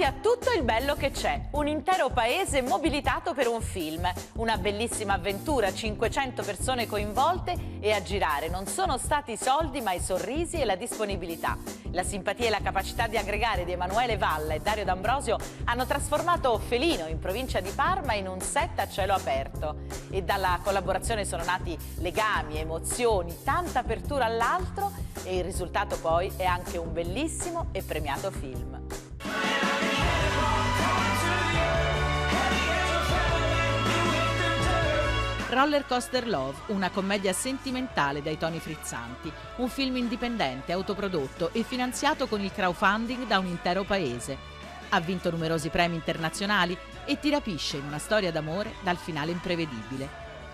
A tutto il bello che c'è, un intero paese mobilitato per un film, una bellissima avventura, 500 persone coinvolte e a girare non sono stati i soldi ma i sorrisi e la disponibilità. La simpatia e la capacità di aggregare di Emanuele Valla e Dario D'Ambrosio hanno trasformato Felino in provincia di Parma in un set a cielo aperto e dalla collaborazione sono nati legami, emozioni, tanta apertura all'altro e il risultato poi è anche un bellissimo e premiato film. Roller Coaster Love, una commedia sentimentale dai toni frizzanti, un film indipendente, autoprodotto e finanziato con il crowdfunding da un intero paese. Ha vinto numerosi premi internazionali e ti rapisce in una storia d'amore dal finale imprevedibile.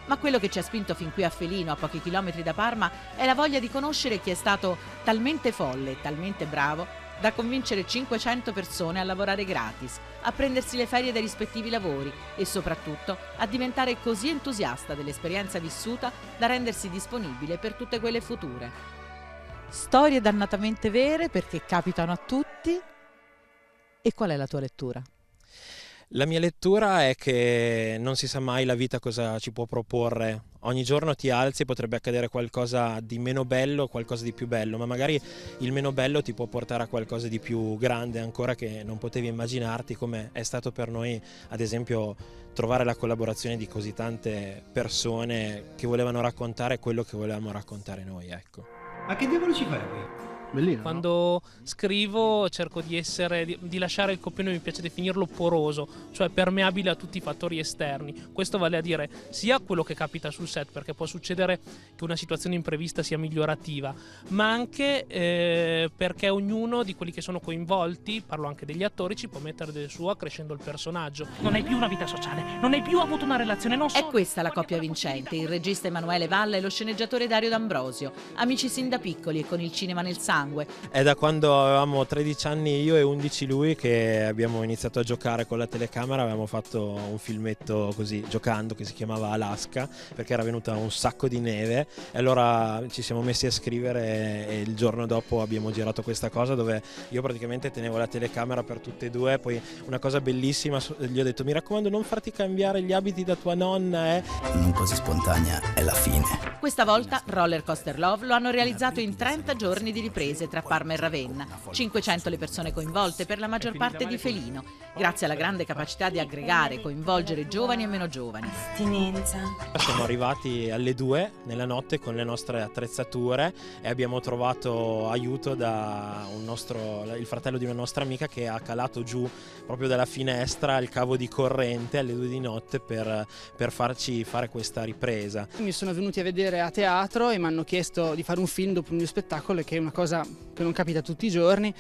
Ma quello che ci ha spinto fin qui a Felino, a pochi chilometri da Parma, è la voglia di conoscere chi è stato talmente folle e talmente bravo da convincere 500 persone a lavorare gratis, a prendersi le ferie dai rispettivi lavori e soprattutto a diventare così entusiasta dell'esperienza vissuta da rendersi disponibile per tutte quelle future. Storie dannatamente vere perché capitano a tutti. E qual è la tua lettura? La mia lettura è che non si sa mai la vita cosa ci può proporre. Ogni giorno ti alzi e potrebbe accadere qualcosa di meno bello, qualcosa di più bello, ma magari il meno bello ti può portare a qualcosa di più grande ancora che non potevi immaginarti, come è stato per noi, ad esempio, trovare la collaborazione di così tante persone che volevano raccontare quello che volevamo raccontare noi, ecco. Ma che diavolo ci fai qui? Bellino, quando scrivo cerco di lasciare il copione, mi piace definirlo poroso, cioè permeabile a tutti i fattori esterni. Questo vale a dire sia quello che capita sul set, perché può succedere che una situazione imprevista sia migliorativa, ma anche perché ognuno di quelli che sono coinvolti, parlo anche degli attori, ci può mettere del suo accrescendo il personaggio. Non hai più una vita sociale, non hai più avuto una relazione, non so. È questa la coppia vincente, il regista Emanuele Valla e lo sceneggiatore Dario D'Ambrosio, amici sin da piccoli e con il cinema nel sangue. È da quando avevamo 13 anni io e 11 lui che abbiamo iniziato a giocare con la telecamera. Avevamo fatto un filmetto così giocando che si chiamava Alaska, perché era venuta un sacco di neve e allora ci siamo messi a scrivere e il giorno dopo abbiamo girato questa cosa dove io praticamente tenevo la telecamera per tutte e due. Poi una cosa bellissima, gli ho detto: mi raccomando non farti cambiare gli abiti da tua nonna, Non così spontanea è la fine. Questa volta Roller Coaster Love lo hanno realizzato in 30 giorni di riprese tra Parma e Ravenna, 500 le persone coinvolte, per la maggior parte di Felino, grazie alla grande capacità di aggregare, coinvolgere giovani e meno giovani. Siamo arrivati alle 2 nella notte con le nostre attrezzature e abbiamo trovato aiuto da il fratello di una nostra amica che ha calato giù proprio dalla finestra il cavo di corrente alle 2 di notte per farci fare questa ripresa. Mi sono venuti a vedere a teatro e mi hanno chiesto di fare un film dopo un mio spettacolo, che è una cosa che non capita tutti i giorni,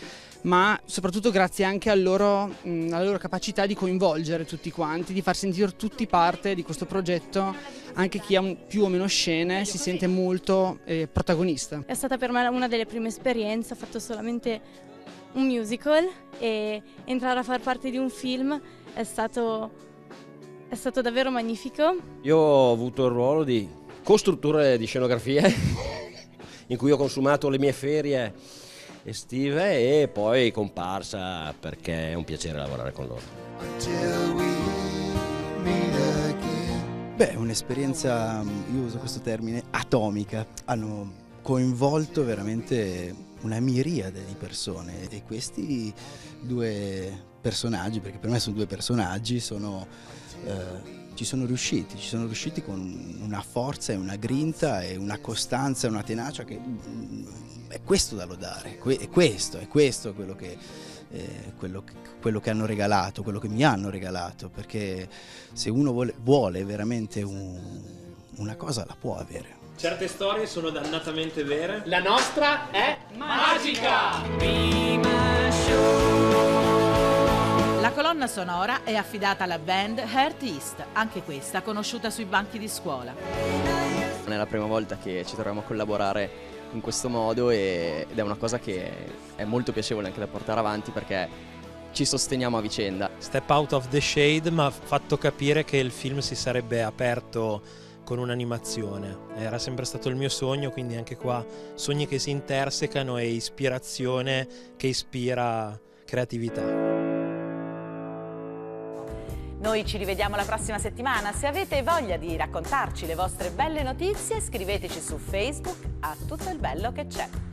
ma soprattutto grazie anche alla loro capacità di coinvolgere tutti quanti, di far sentire tutti parte di questo progetto. Anche chi ha più o meno scene si sente molto protagonista. È stata per me una delle prime esperienze, ho fatto solamente un musical e entrare a far parte di un film è stato davvero magnifico. Io ho avuto il ruolo di costruttore di scenografie in cui ho consumato le mie ferie estive e poi comparsa, perché è un piacere lavorare con loro. Beh, un'esperienza, io uso questo termine, atomica. Hanno coinvolto veramente una miriade di persone e questi due personaggi, perché per me sono due personaggi, ci sono riusciti con una forza e una grinta e una costanza e una tenacia che è questo da lodare, è questo quello che hanno regalato, quello che mi hanno regalato, perché se uno vuole veramente una cosa la può avere. Certe storie sono dannatamente vere. La nostra è magica! La colonna sonora è affidata alla band Heart East, anche questa conosciuta sui banchi di scuola. Non è la prima volta che ci troviamo a collaborare in questo modo ed è una cosa che è molto piacevole anche da portare avanti, perché ci sosteniamo a vicenda. Step out of the shade, ma fatto capire che il film si sarebbe aperto con un'animazione. Era sempre stato il mio sogno, quindi anche qua sogni che si intersecano e ispirazione che ispira creatività. Noi ci rivediamo la prossima settimana. Se avete voglia di raccontarci le vostre belle notizie, scriveteci su Facebook a Tutto il bello che c'è.